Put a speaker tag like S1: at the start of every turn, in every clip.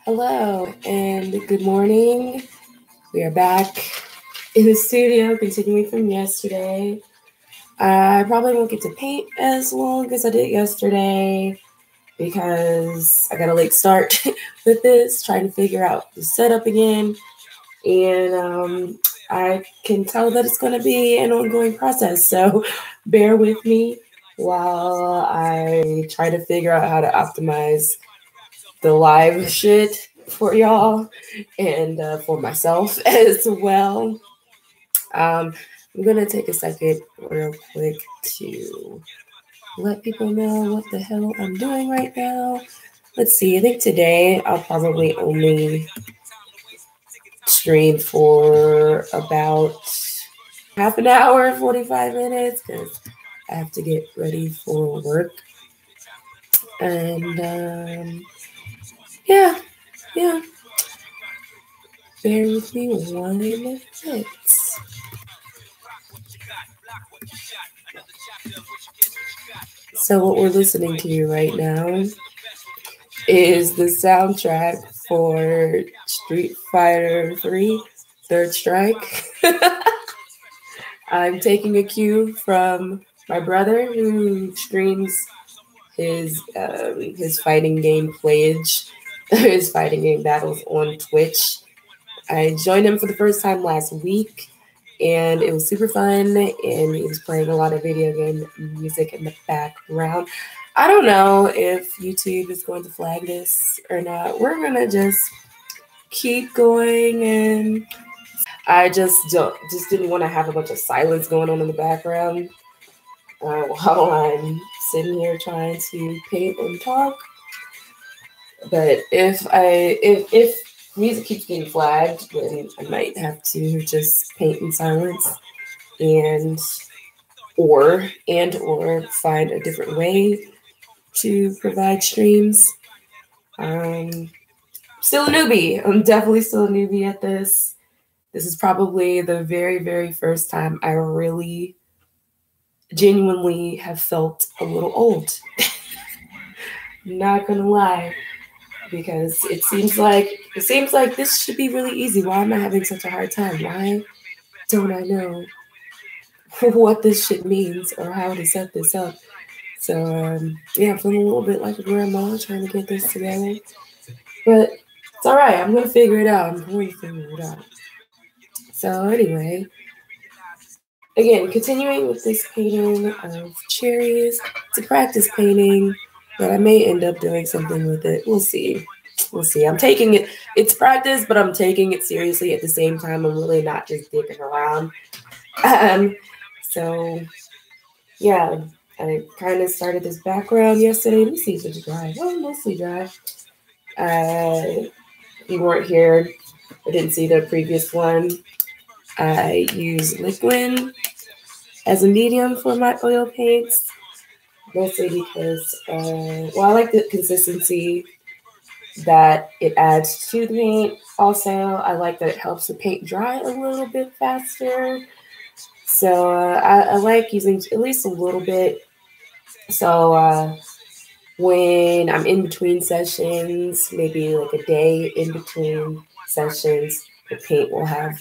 S1: Hello and good morning. We are back in the studio, continuing from yesterday. I probably won't get to paint as long as I did yesterday because I got a late start with this, trying to figure out the setup again. And I can tell that it's going to be an ongoing process. So bear with me while I try to figure out how to optimize the live shit for y'all and for myself as well. I'm gonna take a second real quick to let people know what the hell I'm doing right now. Let's see, I think today I'll probably only stream for about half an hour, 45 minutes, because I have to get ready for work. And yeah. Bear with me 1 minute. So what we're listening to right now is the soundtrack for Street Fighter 3 Third Strike. I'm taking a cue from my brother who streams his fighting game playage, his fighting game battles on Twitch. I joined him for the first time last week, and it was super fun, and he was playing a lot of video game music in the background. I don't know if YouTube is going to flag this or not. We're going to just keep going, and I just didn't want to have a bunch of silence going on in the background while I'm sitting here trying to paint and talk. But if music keeps getting flagged, then I might have to just paint in silence or find a different way to provide streams. Still a newbie. I'm definitely still a newbie at this. This is probably the very, very first time I really genuinely have felt a little old. Not gonna lie. Because it seems like this should be really easy. Why am I having such a hard time? Why don't I know what this shit means or how to set this up? So I'm feeling a little bit like a grandma trying to get this together. But it's all right. I'm gonna figure it out. So anyway, again, continuing with this painting of cherries. It's a practice painting, but I may end up doing something with it. We'll see. I'm taking it. It's practice, but I'm taking it seriously at the same time. I'm really not just dicking around. So yeah, I kind of started this background yesterday. Let me see if it's dry. Oh, mostly dry. You weren't here. I didn't see the previous one. I use liquid as a medium for my oil paints, mostly because, I like the consistency that it adds to the paint. Also, I like that it helps the paint dry a little bit faster. So I like using at least a little bit. So when I'm in between sessions, maybe like a day in between sessions, the paint will have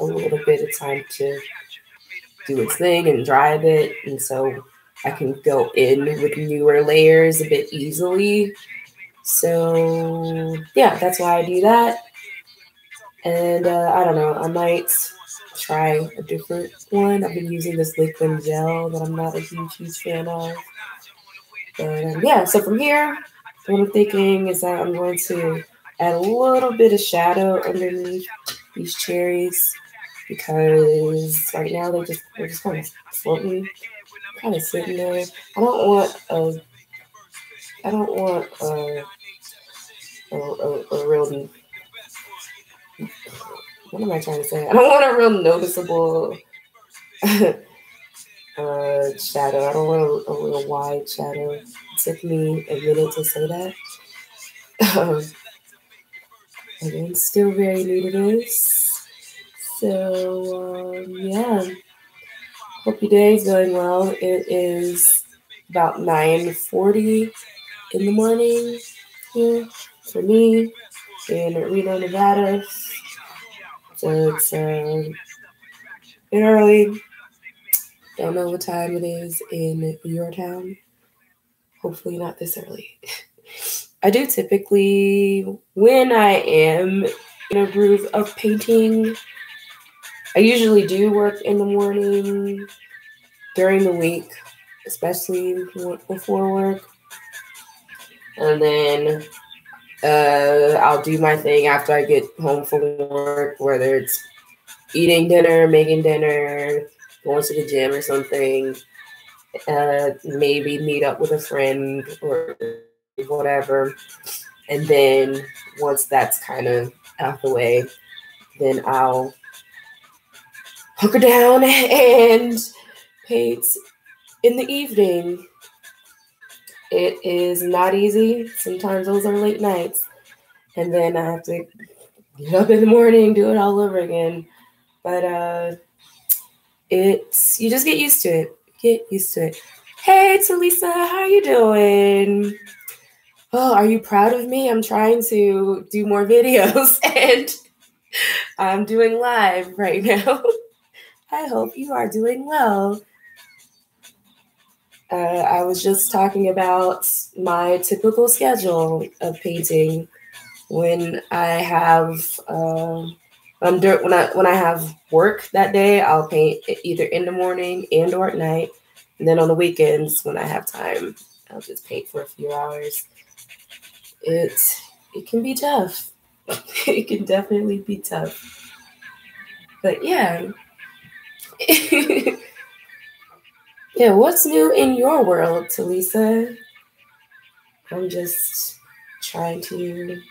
S1: a little bit of time to do its thing and dry a bit. And so I can go in with newer layers a bit easily. So yeah, that's why I do that. And I don't know, I might try a different one. I've been using this liquid gel that I'm not a huge fan of. But so from here, what I'm thinking is that I'm going to add a little bit of shadow underneath these cherries because right now they're just kind of floating, kind of sitting there. I don't want a real, what am I trying to say? I don't want a real noticeable shadow. I don't want a real wide shadow. It took me a minute to say that. Again, still very new to this. So, hope your day is going well. It is about 9:40 in the morning here for me. in Reno, Nevada. So it's bit early. Don't know what time it is in your town. Hopefully not this early. I do typically, when I am in a groove of painting, I usually do work in the morning, during the week, especially before work. And then I'll do my thing after I get home from work, whether it's eating dinner, making dinner, going to the gym or something. Maybe meet up with a friend or whatever. And then once that's kind of out the way, then I'll hunker down and paint in the evening. It is not easy. Sometimes those are late nights. And then I have to get up in the morning, do it all over again. But you just get used to it. Get used to it. Hey, Talisa, how are you doing? Oh, are you proud of me? I'm trying to do more videos and I'm doing live right now. I hope you are doing well. I was just talking about my typical schedule of painting. When I have when I have work that day, I'll paint either in the morning and or at night. And then on the weekends, when I have time, I'll just paint for a few hours. It can be tough. It can definitely be tough. But yeah. Yeah, what's new in your world, Talisa? I'm just trying to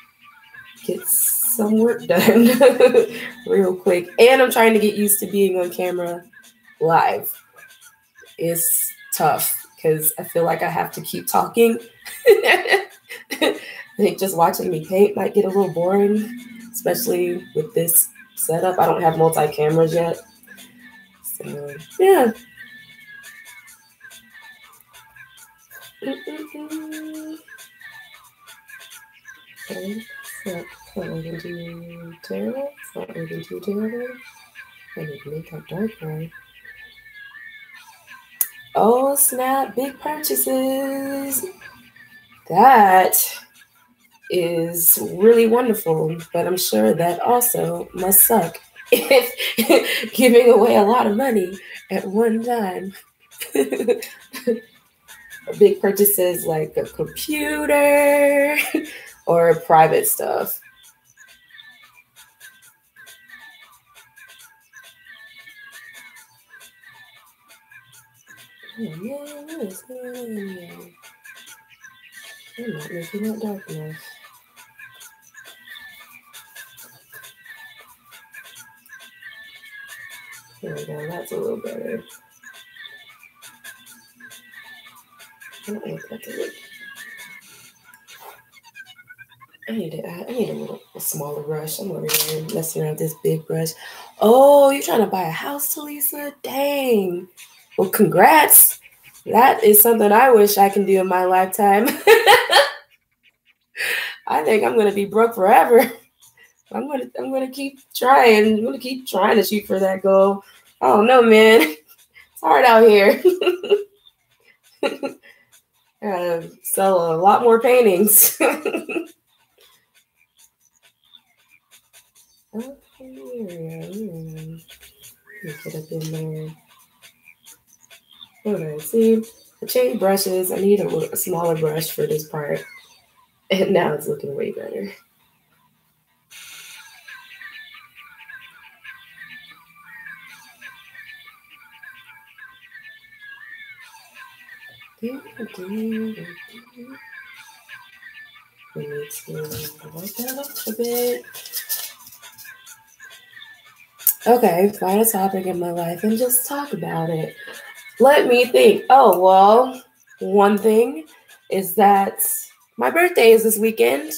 S1: get some work done real quick. And I'm trying to get used to being on camera live. It's tough because I feel like I have to keep talking. I think just watching me paint might get a little boring, especially with this setup. I don't have multi-cameras yet. So, yeah. Okay, so it's not looking too terrible. It's not looking too terrible. I need to make that darker. Oh, snap. Big purchases. That is really wonderful, but I'm sure that also must suck if giving away a lot of money at one time. Big purchases like a computer or private stuff. Oh man, what is going on here? I'm not making it dark enough. There we go, that's a little better. I don't want that to look. I need a smaller brush. I'm over here messing around with this big brush. Oh, you're trying to buy a house, Talisa? Dang. Well, congrats. That is something I wish I can do in my lifetime. I think I'm gonna be broke forever. I'm gonna keep trying. I'm gonna keep trying to shoot for that goal. Oh no, man. It's hard out here. Sell a lot more paintings. Okay, here we go. Get up in there. Okay, see, I changed brushes. I need a smaller brush for this part. And now it's looking way better. We need to work that up a bit. Okay, find a topic in my life and just talk about it. Let me think. Oh, well, one thing is that my birthday is this weekend,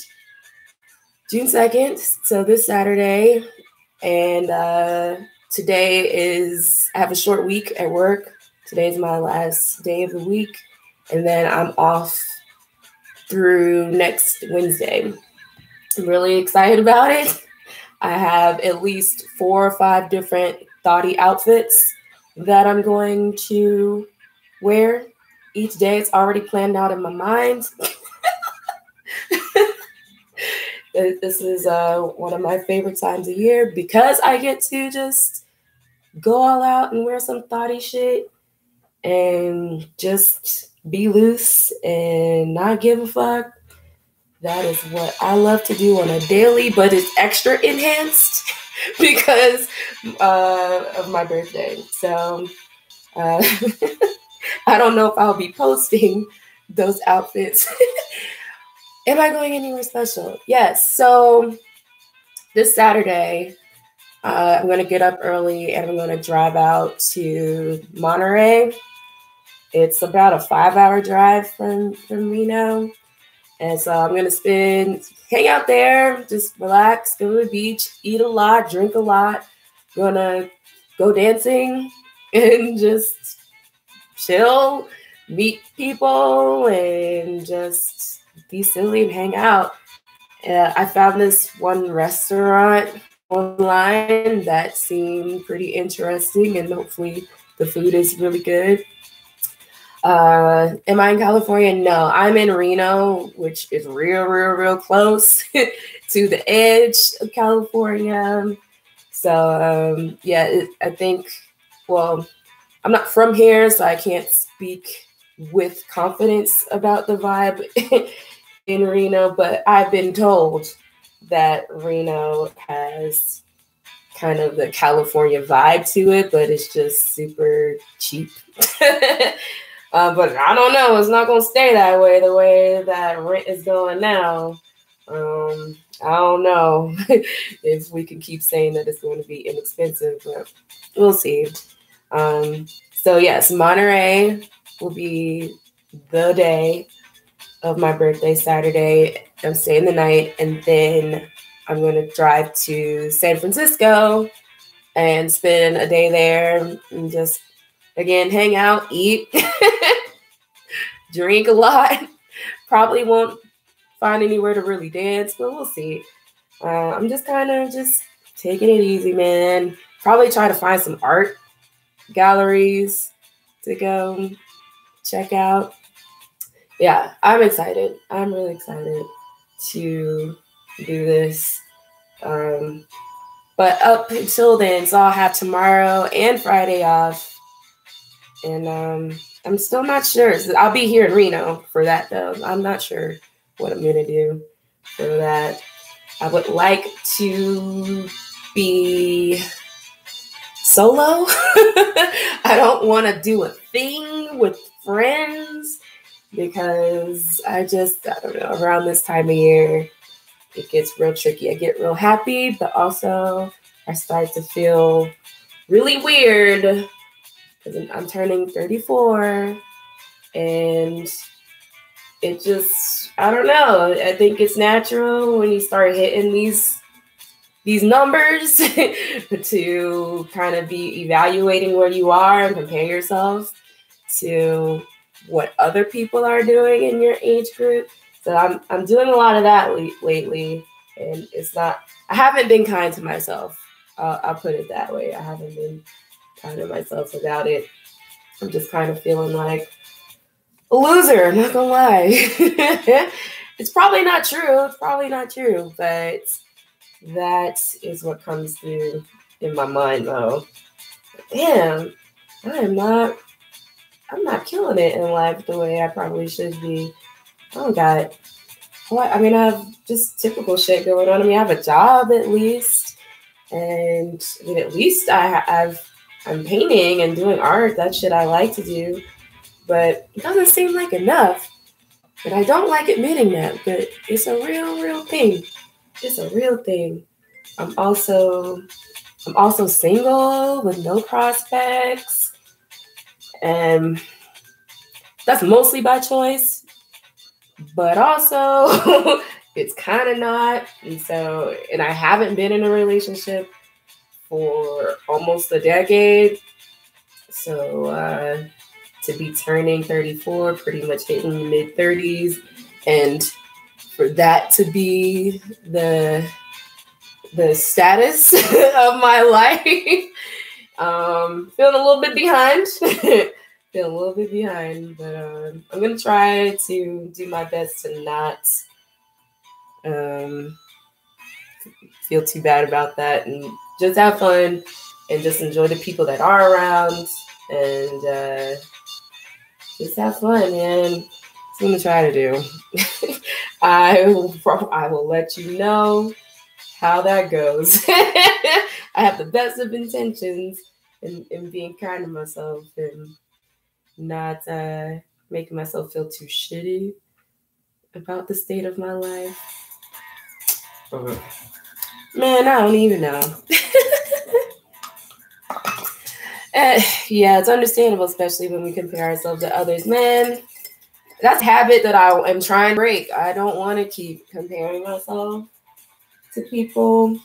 S1: June 2nd. So this Saturday. And I have a short week at work. Today's my last day of the week. And then I'm off through next Wednesday. I'm really excited about it. I have at least 4 or 5 different thoughty outfits that I'm going to wear each day. It's already planned out in my mind. This is one of my favorite times of year because I get to just go all out and wear some thoughty shit and just be loose and not give a fuck. That is what I love to do on a daily, but it's extra enhanced because of my birthday. So uh, I don't know if I'll be posting those outfits. Am I going anywhere special? Yes. So this Saturday, I'm going to get up early and I'm going to drive out to Monterey. It's about a 5-hour drive from Reno. And so I'm going to hang out there, just relax, go to the beach, eat a lot, drink a lot. Going to go dancing and just chill, meet people, and just be silly and hang out. I found this one restaurant online that seemed pretty interesting, and hopefully the food is really good. Am I in California? No, I'm in Reno, which is real close to the edge of California. So, I think, well, I'm not from here, so I can't speak with confidence about the vibe in Reno, but I've been told that Reno has kind of the California vibe to it, but it's just super cheap. But I don't know. It's not going to stay that way that rent is going now. I don't know if we can keep saying that it's going to be inexpensive, but we'll see. So yes, Monterey will be the day of my birthday, Saturday. I'm staying the night, and then I'm going to drive to San Francisco and spend a day there and just, again, hang out, eat, drink a lot. Probably won't find anywhere to really dance, but we'll see. I'm just kind of just taking it easy, man. Probably try to find some art galleries to go check out. Yeah, I'm excited. I'm really excited to do this. But up until then, so I'll have tomorrow and Friday off. And I'm still not sure. So I'll be here in Reno for that, though. I'm not sure what I'm going to do for that. I would like to be solo. I don't want to do a thing with friends because I don't know, around this time of year, it gets real tricky. I get real happy, but also I start to feel really weird because I'm turning 34 and it just, I don't know. I think it's natural when you start hitting these numbers to kind of be evaluating where you are and compare yourself to what other people are doing in your age group. So I'm doing a lot of that lately, and I haven't been kind to myself. I'll put it that way. I haven't been kind to myself about it. I'm just kind of feeling like a loser. I'm not gonna lie. It's probably not true, but that is what comes through in my mind, though. Damn, I'm not killing it in life the way I probably should be. I don't got what I have just typical shit going on. I have a job at least, and at least I'm painting and doing art. That shit I like to do, but it doesn't seem like enough. And I don't like admitting that, but it's a real thing. It's a real thing. I'm also single with no prospects, and that's mostly by choice, but also it's kind of not. And I haven't been in a relationship for almost a decade. So to be turning 34, pretty much hitting mid-30s, and for that to be the status of my life. Feeling a little bit behind. Feeling a little bit behind, but I'm gonna try to do my best to not feel too bad about that, and just have fun and just enjoy the people that are around, and just have fun, man. That's what I'm gonna try to do. I will let you know how that goes. I have the best of intentions in being kind to myself and not making myself feel too shitty about the state of my life. Man, I don't even know. Yeah, it's understandable, especially when we compare ourselves to others. Man, that's a habit that I am trying to break. I don't want to keep comparing myself to people,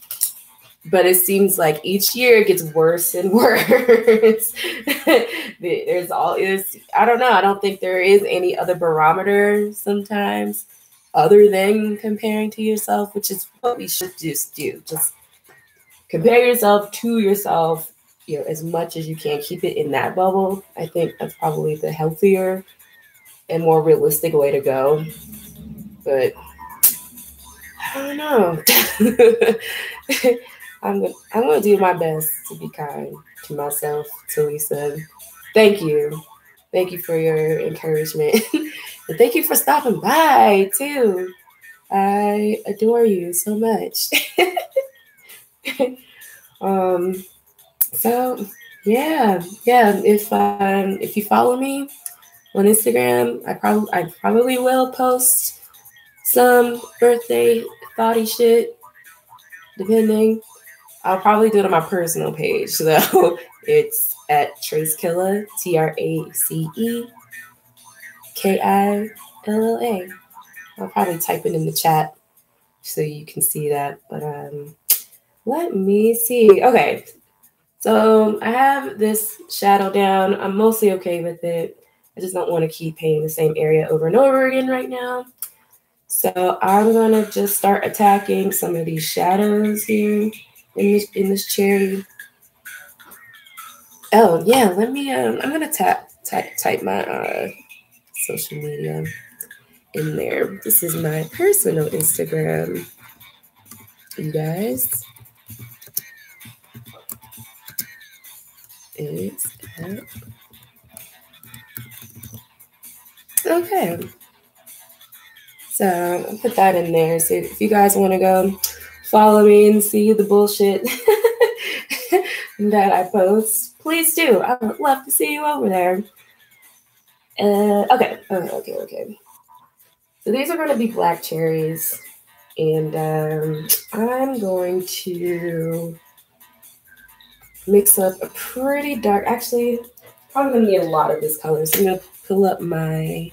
S1: but it seems like each year it gets worse and worse. There's I don't know. I don't think there is any other barometer sometimes other than comparing to yourself, which is what we should just do. Just compare yourself to yourself, as much as you can. Keep it in that bubble. I think that's probably the healthier and more realistic way to go. But I don't know. I'm gonna do my best to be kind to myself, Talisa. Thank you. Thank you for your encouragement. And thank you for stopping by too. I adore you so much. So yeah. If you follow me on Instagram, I probably will post some birthday thoughty shit, depending. I'll probably do it on my personal page. So it's at Tracekilla, TraceKilla. I'll probably type it in the chat so you can see that. But let me see. Okay. So I have this shadow down. I'm mostly okay with it. I just don't want to keep painting the same area over and over again right now. So I'm going to just start attacking some of these shadows here in this cherry. Oh, yeah, let me, I'm going to type my social media in there. This is my personal Instagram, you guys. It's okay. So I'll put that in there. So if you guys want to go follow me and see the bullshit that I post, please do. I would love to see you over there. Okay. So these are going to be black cherries, and I'm going to mix up a pretty dark. Actually, probably going to need a lot of this color. So I'm going to pull up my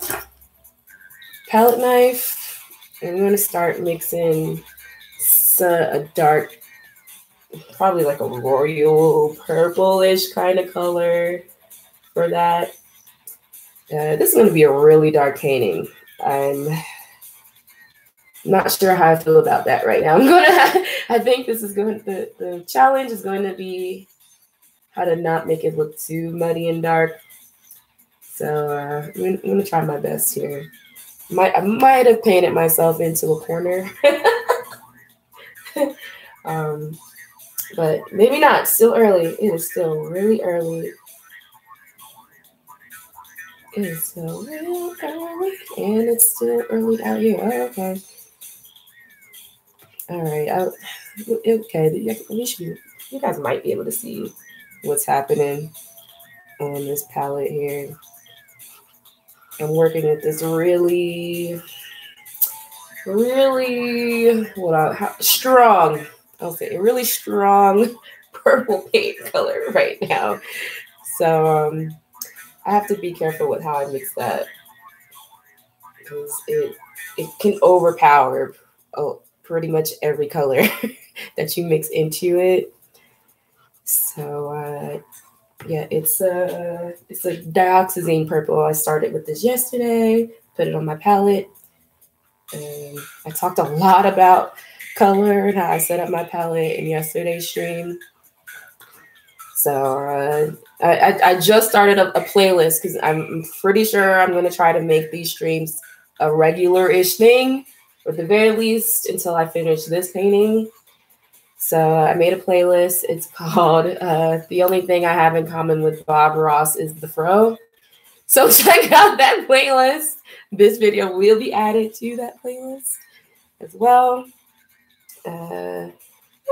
S1: palette knife, and I'm going to start mixing a dark, probably like a royal purplish kind of color for that. This is going to be a really dark painting. I'm not sure how I feel about that right now. I think this is the challenge is going to be how to not make it look too muddy and dark. So I'm going to try my best here. I might have painted myself into a corner. But maybe not. Still early. It is still really early. It is still real early, and it's still early out here. Oh, okay. All right. Okay. At least you guys might be able to see what's happening on this palette here. I'm working with this really strong. I'll say a really strong purple paint color right now. So I have to be careful with how I mix that, because it can overpower pretty much every color that you mix into it. So yeah, it's a dioxazine purple. I started with this yesterday, put it on my palette, And I talked a lot about color and how I set up my palette in yesterday's stream. So I just started a playlist because I'm pretty sure I'm going to try to make these streams a regular-ish thing, or at the very least until I finish this painting. So I made a playlist. It's called The Only Thing I Have in Common with Bob Ross is the Fro. So check out that playlist. This video will be added to that playlist as well. Okay,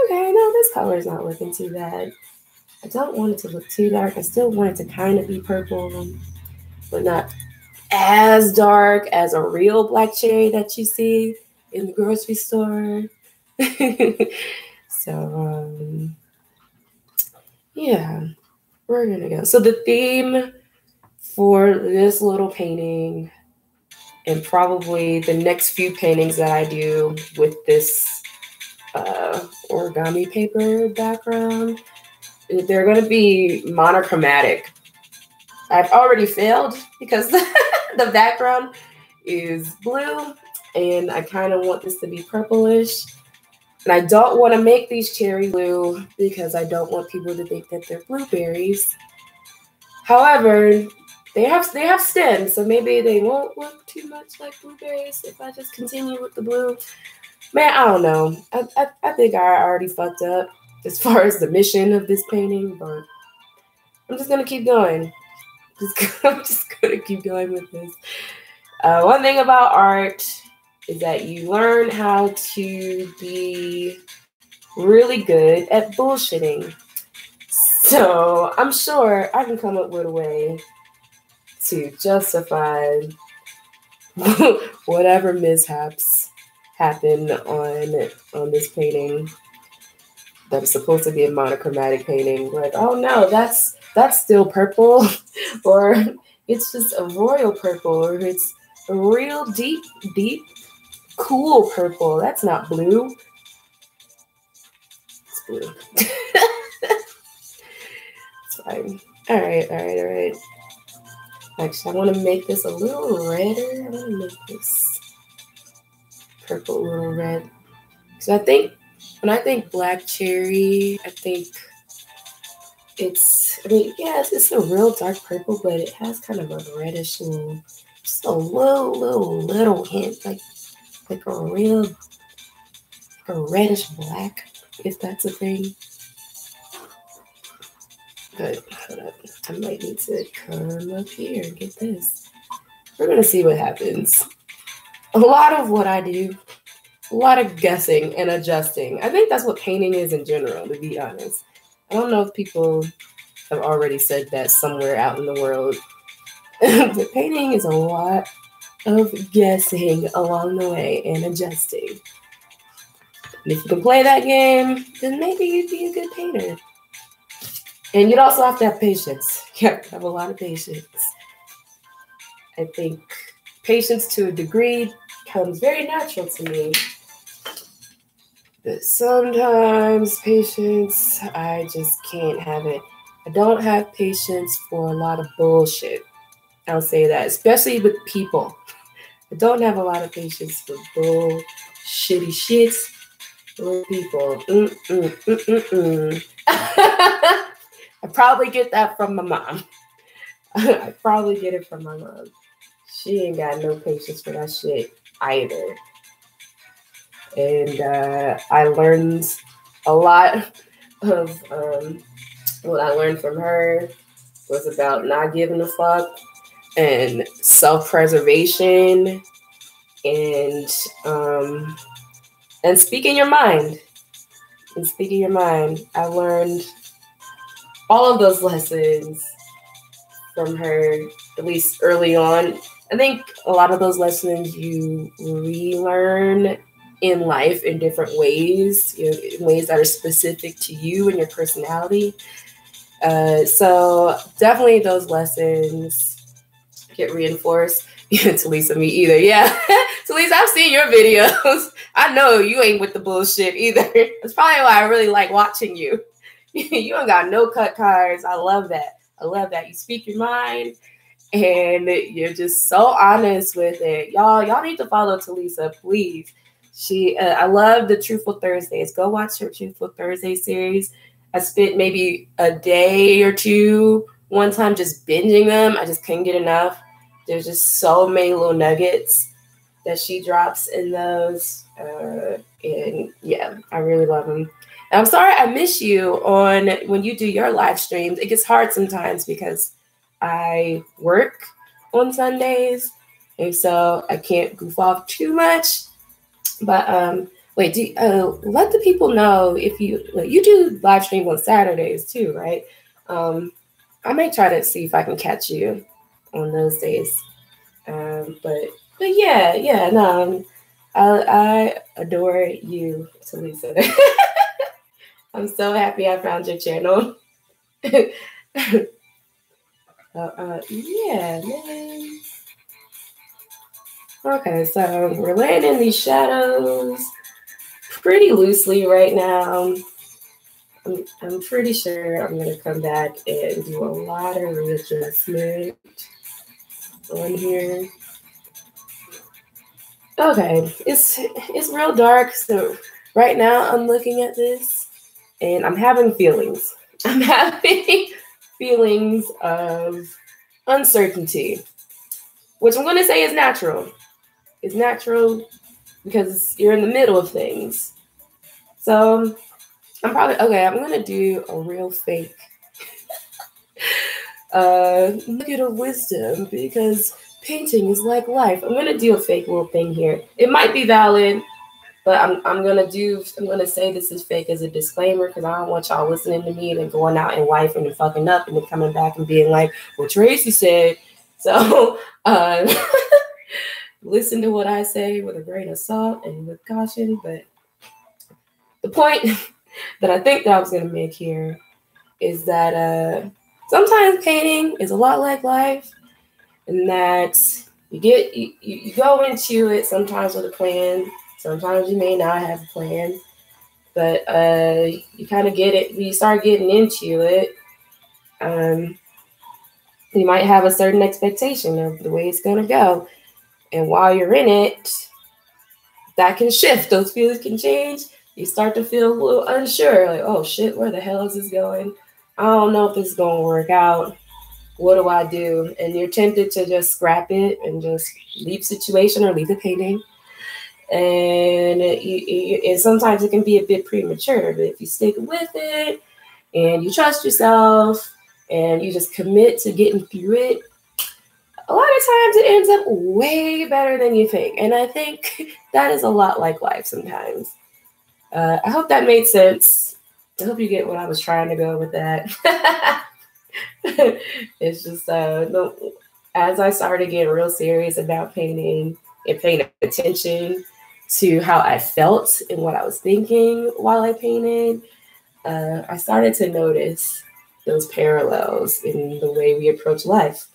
S1: no, this color is not looking too bad. I don't want it to look too dark. I still want it to kind of be purple, but not as dark as a real black cherry that you see in the grocery store. So, yeah, we're gonna go. So the theme for this little painting, and probably the next few paintings that I do with this origami paper background, they're going to be monochromatic. I've already failed because the background is blue and I kind of want this to be purplish. And I don't want to make these cherry blue because I don't want people to think that they're blueberries. However, they have stems, so maybe they won't look too much like blueberries if I just continue with the blue. Man, I don't know. I think I already fucked up as far as the mission of this painting, but I'm just gonna keep going. I'm just gonna keep going with this. One thing about art is that you learn how to be really good at bullshitting. So I'm sure I can come up with a way to justify whatever mishaps happen on this painting that is supposed to be a monochromatic painting. Like, oh no, that's still purple, or it's just a royal purple, or it's a real deep, cool purple. That's not blue. It's blue. It's fine. All right. Actually, I want to make this a little redder. I want to make this purple a little red. So when I think black cherry, I think it's a real dark purple, but it has kind of a reddish just a little hint, like a reddish black, if that's a thing. But hold up, I might need to come up here and get this. We're gonna see what happens. A lot of what I do, a lot of guessing and adjusting. I think that's what painting is in general, to be honest. I don't know if people have already said that somewhere out in the world, but painting is a lot of guessing along the way and adjusting. And if you can play that game, then maybe you'd be a good painter. And you'd also have to have patience. You have to have a lot of patience. I think patience to a degree comes very natural to me. But sometimes patience, I just can't have it. I don't have patience for a lot of bullshit. I'll say that, especially with people. I don't have a lot of patience for bullshitty shit with people. I probably get that from my mom. I probably get it from my mom. She ain't got no patience for that shit either. And I learned a lot of what I learned from her was about not giving a fuck and self-preservation and speaking your mind. And speaking your mind, I learned all of those lessons from her, at least early on. I think a lot of those lessons you relearn in life in different ways, in ways that are specific to you and your personality. So definitely those lessons get reinforced. Talisa, me either. Yeah. Talisa, I've seen your videos. I know you ain't with the bullshit either. That's probably why I really like watching you. You don't got no cut cards. I love that. You speak your mind and you're just so honest with it. Y'all need to follow Talisa, please. I love the Truthful Thursdays. Go watch her Truthful Thursday series. I spent maybe a day or two one time just binging them. I just couldn't get enough. There's just so many little nuggets that she drops in those. And yeah, I really love them. And I'm sorry I miss you on when you do your live streams. It gets hard sometimes because I work on Sundays, and so I can't goof off too much. But wait, let the people know if you do live stream on Saturdays too, right? I may try to see if I can catch you on those days. But yeah, no, I adore you, Talisa. I'm so happy I found your channel. Yeah, man. Okay, so we're laying in these shadows pretty loosely right now. I'm pretty sure I'm gonna come back and do a lot of readjustment on here. Okay, it's real dark. So right now I'm looking at this and I'm having feelings. I'm having feelings of uncertainty, which I'm gonna say is natural. It's natural because you're in the middle of things. So I'm gonna do a real fake nugget of wisdom because painting is like life. I'm gonna do a fake little thing here. It might be valid, but I'm gonna say this is fake as a disclaimer because I don't want y'all listening to me and then going out and wifing and fucking up and then coming back and being like, well, Traci said. So listen to what I say with a grain of salt and with caution. But the point that I think that I was gonna make here is that sometimes painting is a lot like life, and that you go into it sometimes with a plan. Sometimes you may not have a plan, but you kind of get it. When you start getting into it, you might have a certain expectation of the way it's going to go. And while you're in it, that can shift. Those feelings can change. You start to feel a little unsure. Like, oh, shit, where the hell is this going? I don't know if this is going to work out. What do I do? And you're tempted to just scrap it and just leave situation or leave the painting. And and sometimes it can be a bit premature, but if you stick with it and you trust yourself and you just commit to getting through it, a lot of times it ends up way better than you think. And I think that is a lot like life sometimes. I hope that made sense. I hope you get what I was trying to go with that. It's just as I started getting real serious about painting and paying attention to how I felt and what I was thinking while I painted, I started to notice those parallels in the way we approach life.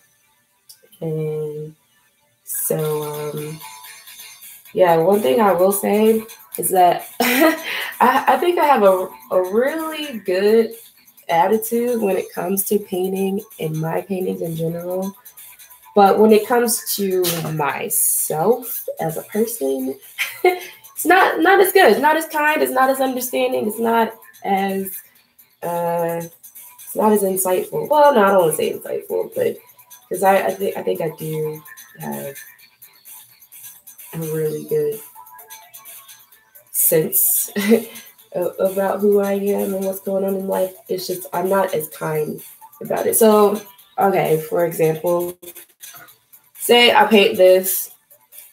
S1: And so, yeah, one thing I will say is that I think I have a really good attitude when it comes to painting and my paintings in general. But when it comes to myself as a person, it's not as good. It's not as kind. It's not as understanding. It's not as insightful. Well, no, I don't want to say insightful, but because I think I do have a really good sense about who I am and what's going on in life. It's just I'm not as kind about it. So, okay, for example, say I paint this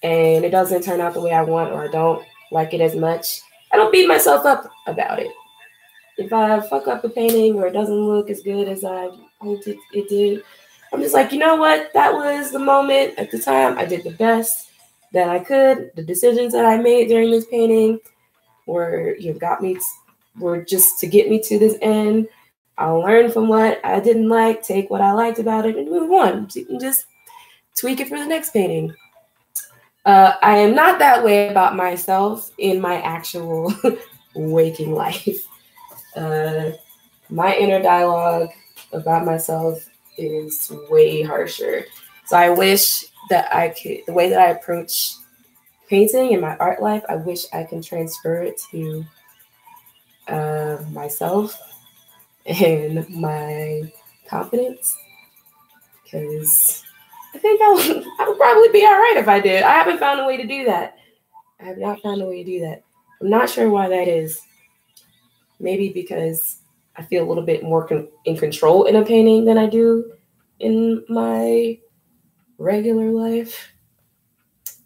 S1: and it doesn't turn out the way I want, or I don't like it as much. I don't beat myself up about it. If I fuck up the painting or it doesn't look as good as I hoped it did, I'm just like, you know what? That was the moment at the time. I did the best that I could. The decisions that I made during this painting were just to get me to this end. I'll learn from what I didn't like, take what I liked about it, and move on. So you can just tweak it for the next painting. I am not that way about myself in my actual waking life. My inner dialogue about myself is way harsher. So I wish that I could, the way that I approach painting in my art life, I wish I can transfer it to myself and my confidence, because I think I would probably be all right if I did. I haven't found a way to do that. I have not found a way to do that. I'm not sure why that is. Maybe because I feel a little bit more in control in a painting than I do in my regular life.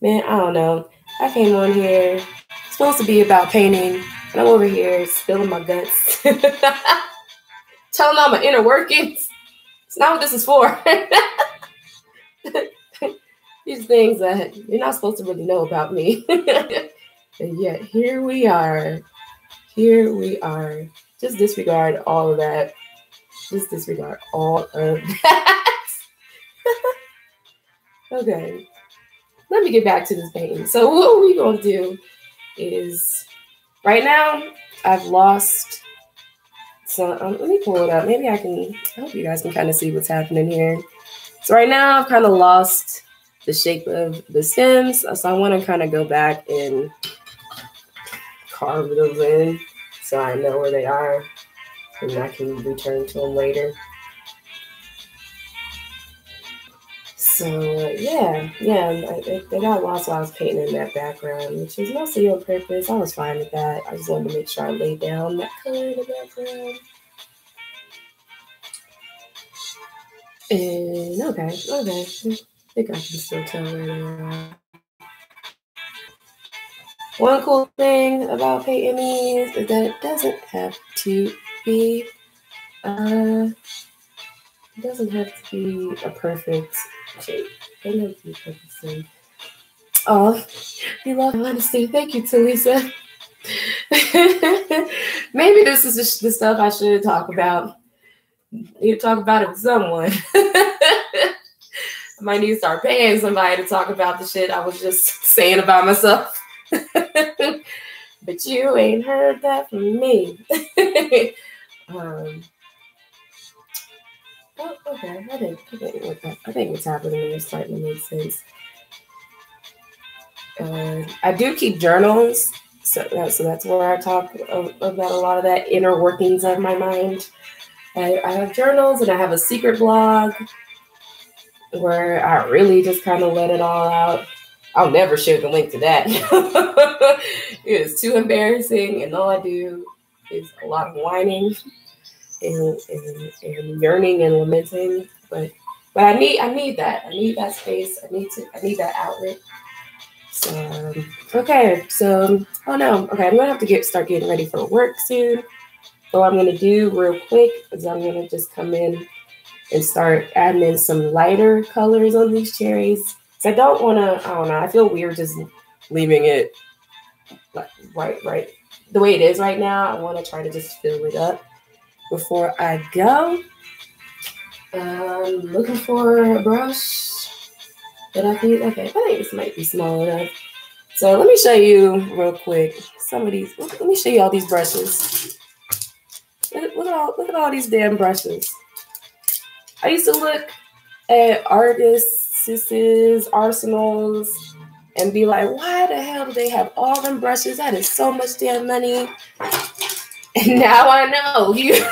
S1: Man, I don't know. I came on here, it's supposed to be about painting, and I'm over here spilling my guts. Telling all my inner workings. It's not what this is for. These things that you're not supposed to really know about me. And yet, here we are. Here we are. Just disregard all of that. Just disregard all of that. Okay. Let me get back to this painting. So what we're going to do is, right now, I've lost some, let me pull it up. Maybe I hope you guys can kind of see what's happening here. So right now, I've kind of lost the shape of the stems. So I want to kind of go back and carve those in so I know where they are and I can return to them later. So yeah, they got lost while I was painting in that background, which is mostly on purpose. I was fine with that. I just wanted to make sure I laid down that color in the background. And okay. I think I can still tell where they are. One cool thing about painting these is that it doesn't have to be a perfect shape. It doesn't have to be a perfect thing. Oh, you love my honesty. Thank you, Talisa. Maybe this is the stuff I should talk about. Need to talk about it with someone. I might need to start paying somebody to talk about the shit I was just saying about myself. But you ain't heard that from me. Oh, okay. I think what's happening is starting to make sense. I do keep journals, so that's where I talk about a lot of that inner workings of my mind. I have journals, and I have a secret blog where I really just kind of let it all out. I'll never share the link to that. It is too embarrassing, and all I do is a lot of whining and yearning and lamenting. But I need that. I need that space. I need that outlet. So okay. So I'm gonna have to start getting ready for work soon. So what I'm gonna do real quick is I'm gonna just come in and start adding in some lighter colors on these cherries. So I don't know, I feel weird just leaving it right the way it is right now. I want to try to just fill it up before I go. I'm looking for a brush that I think, okay, I think this might be small enough. So let me show you real quick some of these. Let me show you all these brushes. Look at all these damn brushes. I used to look at artists' arsenals and be like, why the hell do they have all them brushes? That is so much damn money. And now I know you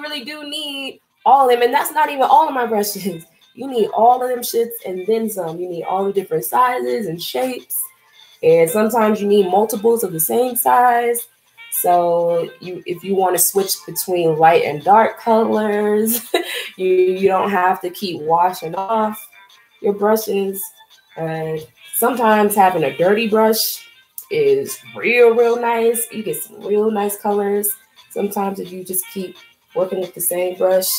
S1: really do need all of them. And that's not even all of my brushes. You need all of them shits and then some. You need all the different sizes and shapes. And sometimes you need multiples of the same size. So if you want to switch between light and dark colors, you don't have to keep washing off your brushes. Sometimes having a dirty brush is real nice. You get some real nice colors. Sometimes if you just keep working with the same brush.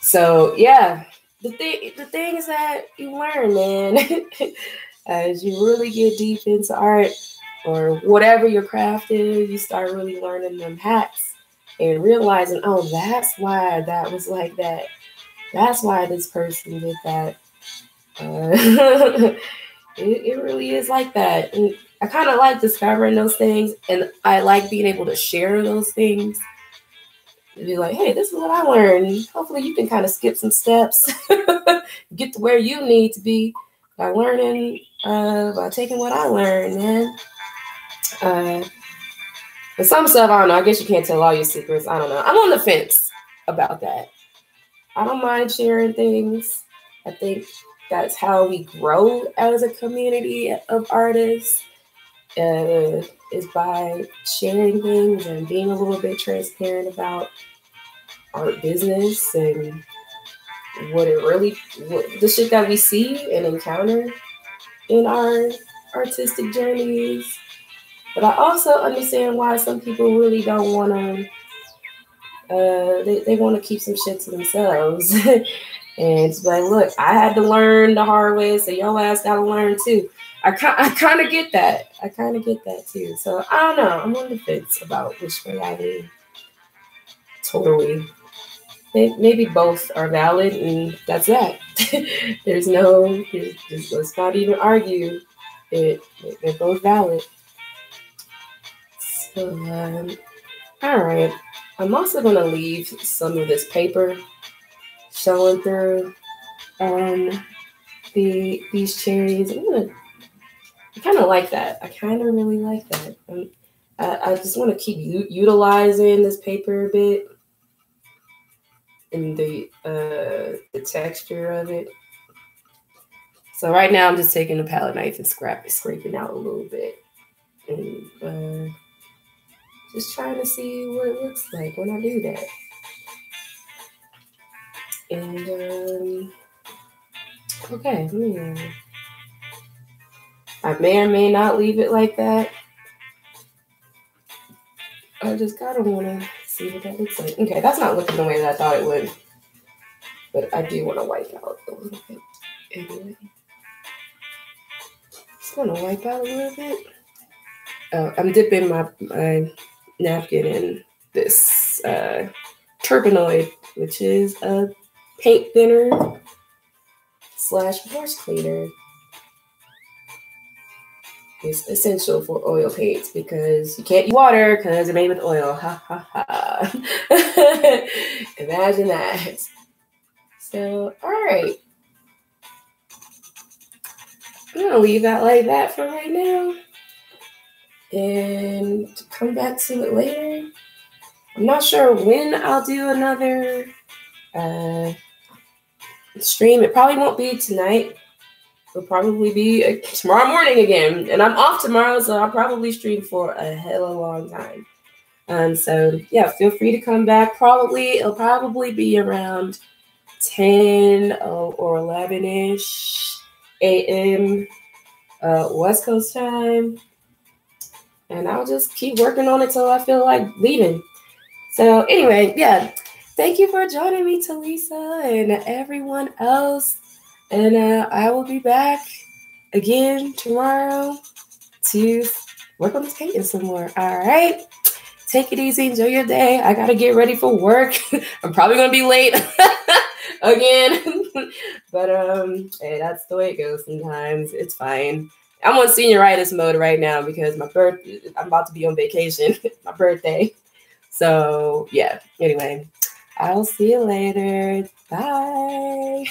S1: So yeah, the things that you learn, man, as you really get deep into art or whatever your craft is, you start really learning them hacks and realizing, oh, that's why that was like that. That's why this person did that. It really is like that. And I kind of like discovering those things, and I like being able to share those things be like, hey, this is what I learned. Hopefully you can kind of skip some steps, get to where you need to be by learning, by taking what I learned, man. But some stuff, I don't know. I guess you can't tell all your secrets. I don't know. I'm on the fence about that. I don't mind sharing things. I think that's how we grow as a community of artists, is by sharing things and being a little bit transparent about art business and the shit that we see and encounter in our artistic journeys. But I also understand why some people really don't want to, they want to keep some shit to themselves. And it's like, look, I had to learn the hard way, so your ass got to learn too. I kind of get that. I kind of get that too. So I don't know. I'm on the fence about which way I lean. Totally. Maybe both are valid, and that's that. Let's not even argue. They're both valid. So, all right. I'm also going to leave some of this paper showing through these cherries. I kind of like that. I kind of really like that. I just want to keep utilizing this paper a bit and the texture of it. So right now I'm just taking a palette knife and scraping out a little bit. And just trying to see what it looks like when I do that. And okay, I may or may not leave it like that. I just kind of want to see what that looks like. Okay, that's not looking the way that I thought it would. But I do want to wipe out a little bit anyway. Just want to wipe out a little bit. I'm dipping my napkin in this Turbinoid, which is a paint thinner / brush cleaner. It's essential for oil paints because you can't use water because they're made with oil. Ha ha ha. Imagine that. So, all right. I'm going to leave that like that for right now and come back to it later. I'm not sure when I'll do another stream. It probably won't be tonight. It'll probably be tomorrow morning again. And I'm off tomorrow, so I'll probably stream for a hella long time. So, yeah, feel free to come back. It'll probably be around 10 or 11-ish a.m. West Coast time. And I'll just keep working on it till I feel like leaving. So anyway, yeah, thank you for joining me, Talisa, and everyone else. And I will be back again tomorrow to work on this painting some more. All right. Take it easy. Enjoy your day. I got to get ready for work. I'm probably going to be late again. But hey, that's the way it goes sometimes. It's fine. I'm on senioritis mode right now because I'm about to be on vacation. My birthday. So, yeah. Anyway, I'll see you later. Bye.